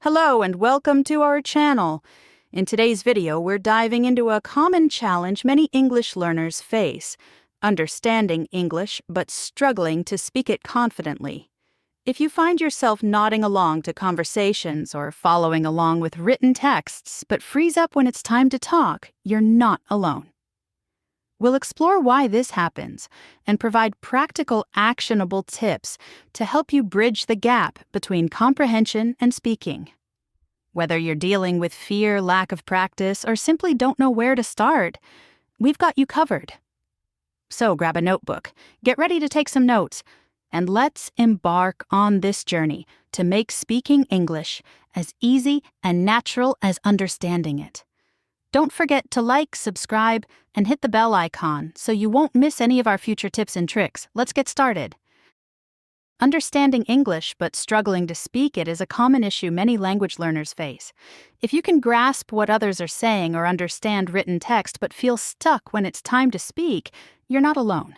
Hello and welcome to our channel. In today's video, we're diving into a common challenge many English learners face: understanding English but struggling to speak it confidently. If you find yourself nodding along to conversations or following along with written texts but freeze up when it's time to talk, you're not alone. We'll explore why this happens and provide practical, actionable tips to help you bridge the gap between comprehension and speaking. Whether you're dealing with fear, lack of practice, or simply don't know where to start, we've got you covered. So grab a notebook, get ready to take some notes, and let's embark on this journey to make speaking English as easy and natural as understanding it. Don't forget to like, subscribe, and hit the bell icon so you won't miss any of our future tips and tricks. Let's get started. Understanding English but struggling to speak it is a common issue many language learners face. If you can grasp what others are saying or understand written text but feel stuck when it's time to speak, you're not alone.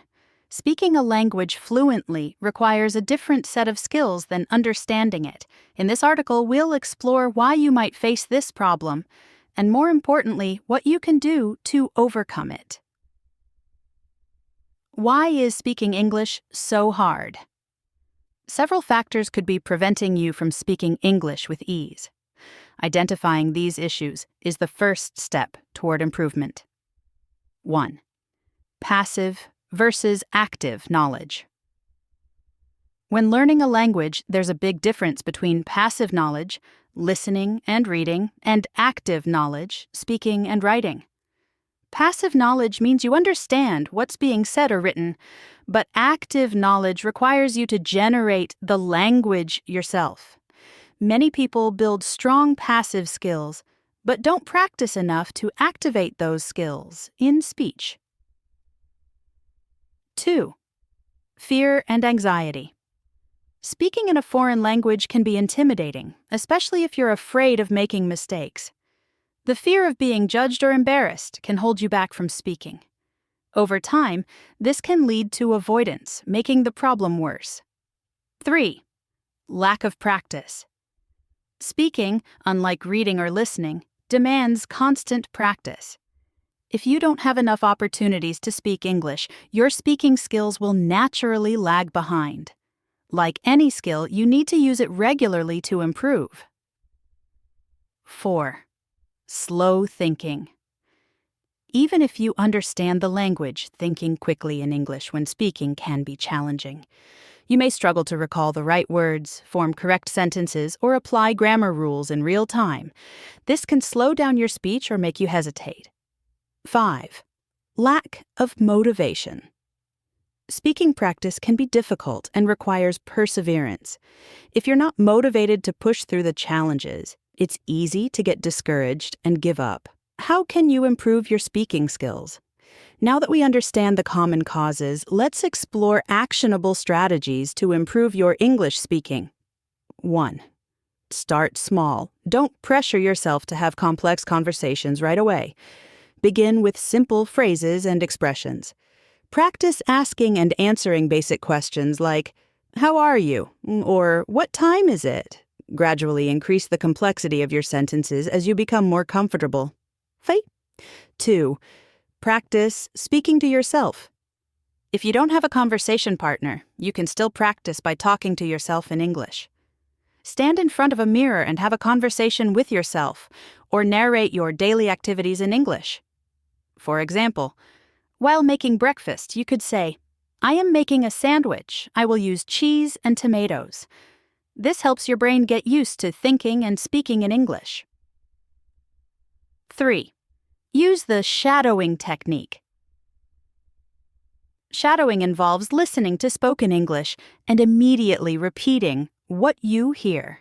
Speaking a language fluently requires a different set of skills than understanding it. In this article, we'll explore why you might face this problem, and more importantly, what you can do to overcome it. Why is speaking English so hard? Several factors could be preventing you from speaking English with ease. Identifying these issues is the first step toward improvement. 1. Passive versus active knowledge. When learning a language, there's a big difference between passive knowledge, listening and reading, and active knowledge, speaking and writing. Passive knowledge means you understand what's being said or written, but active knowledge requires you to generate the language yourself. Many people build strong passive skills, but don't practice enough to activate those skills in speech. 2. Fear and anxiety. Speaking in a foreign language can be intimidating, especially if you're afraid of making mistakes. The fear of being judged or embarrassed can hold you back from speaking. Over time, this can lead to avoidance, making the problem worse. 3. Lack of practice. Speaking, unlike reading or listening, demands constant practice. If you don't have enough opportunities to speak English, your speaking skills will naturally lag behind. Like any skill, you need to use it regularly to improve. 4. Slow thinking. Even if you understand the language, thinking quickly in English when speaking can be challenging. You may struggle to recall the right words, form correct sentences, or apply grammar rules in real time. This can slow down your speech or make you hesitate. 5. Lack of motivation. Speaking practice can be difficult and requires perseverance. If you're not motivated to push through the challenges, it's easy to get discouraged and give up. How can you improve your speaking skills? Now that we understand the common causes, let's explore actionable strategies to improve your English speaking. 1. Start small. Don't pressure yourself to have complex conversations right away. Begin with simple phrases and expressions. Practice asking and answering basic questions like, "How are you?" or "What time is it?" Gradually increase the complexity of your sentences as you become more comfortable. 2. Practice speaking to yourself. If you don't have a conversation partner, you can still practice by talking to yourself in English. Stand in front of a mirror and have a conversation with yourself, or narrate your daily activities in English. For example, while making breakfast, you could say, "I am making a sandwich. I will use cheese and tomatoes." This helps your brain get used to thinking and speaking in English. 3. Use the shadowing technique. Shadowing involves listening to spoken English and immediately repeating what you hear.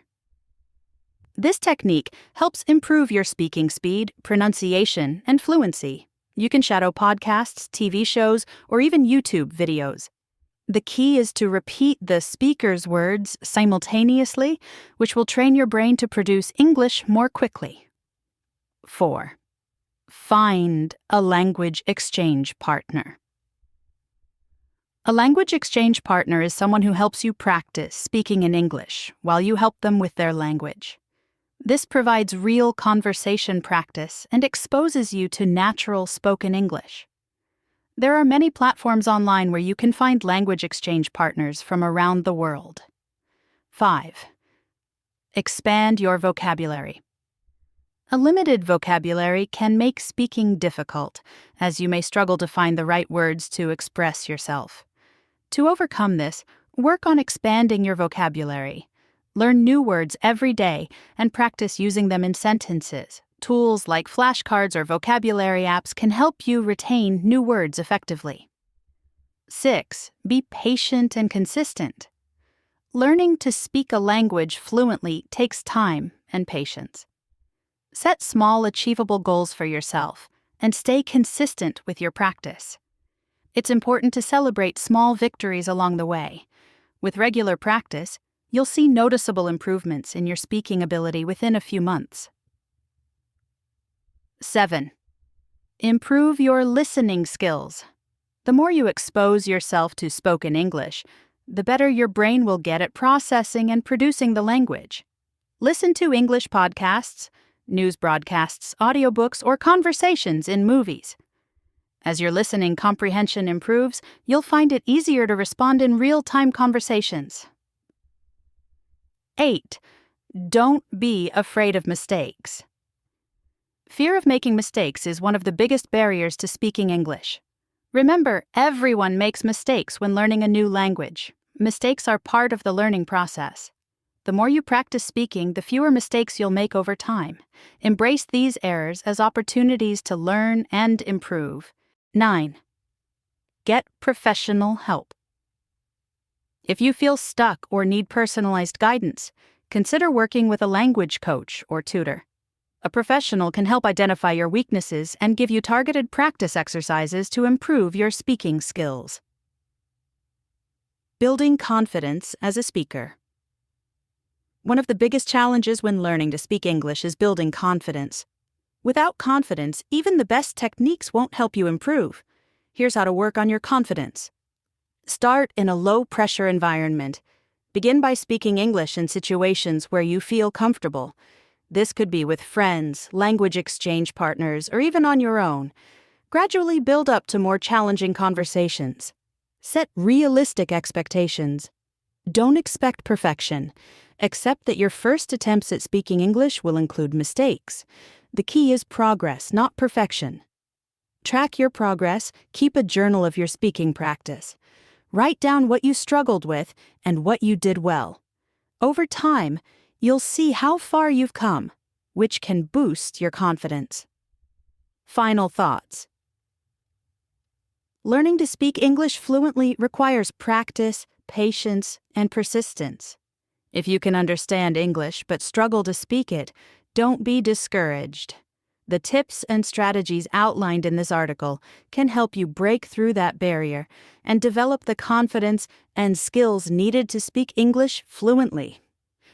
This technique helps improve your speaking speed, pronunciation, and fluency. You can shadow podcasts, TV shows, or even YouTube videos. The key is to repeat the speaker's words simultaneously, which will train your brain to produce English more quickly. 4. Find a language exchange partner. A language exchange partner is someone who helps you practice speaking in English while you help them with their language. This provides real conversation practice and exposes you to natural spoken English. There are many platforms online where you can find language exchange partners from around the world. 5. Expand your vocabulary. A limited vocabulary can make speaking difficult, as you may struggle to find the right words to express yourself. To overcome this, work on expanding your vocabulary. Learn new words every day and practice using them in sentences. Tools like flashcards or vocabulary apps can help you retain new words effectively. 6. Be patient and consistent. Learning to speak a language fluently takes time and patience. Set small, achievable goals for yourself and stay consistent with your practice. It's important to celebrate small victories along the way. With regular practice, you'll see noticeable improvements in your speaking ability within a few months. 7. Improve your listening skills. The more you expose yourself to spoken English, the better your brain will get at processing and producing the language. Listen to English podcasts, news broadcasts, audiobooks, or conversations in movies. As your listening comprehension improves, you'll find it easier to respond in real-time conversations. 8. Don't be afraid of mistakes. Fear of making mistakes is one of the biggest barriers to speaking English. Remember, everyone makes mistakes when learning a new language. Mistakes are part of the learning process. The more you practice speaking, the fewer mistakes you'll make over time. Embrace these errors as opportunities to learn and improve. 9. Get professional help. If you feel stuck or need personalized guidance, consider working with a language coach or tutor. A professional can help identify your weaknesses and give you targeted practice exercises to improve your speaking skills. Building confidence as a speaker. One of the biggest challenges when learning to speak English is building confidence. Without confidence, even the best techniques won't help you improve. Here's how to work on your confidence. Start in a low-pressure environment. Begin by speaking English in situations where you feel comfortable. This could be with friends, language exchange partners, or even on your own. Gradually build up to more challenging conversations. Set realistic expectations. Don't expect perfection. Accept that your first attempts at speaking English will include mistakes. The key is progress, not perfection. Track your progress, keep a journal of your speaking practice. Write down what you struggled with and what you did well. Over time, you'll see how far you've come, which can boost your confidence. Final thoughts. Learning to speak English fluently requires practice, patience, and persistence. If you can understand English but struggle to speak it, don't be discouraged. The tips and strategies outlined in this article can help you break through that barrier and develop the confidence and skills needed to speak English fluently.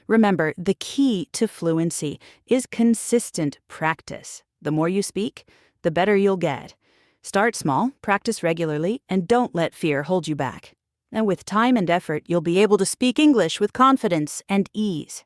Remember, the key to fluency is consistent practice. The more you speak, the better you'll get. Start small, practice regularly, and don't let fear hold you back. And with time and effort, you'll be able to speak English with confidence and ease.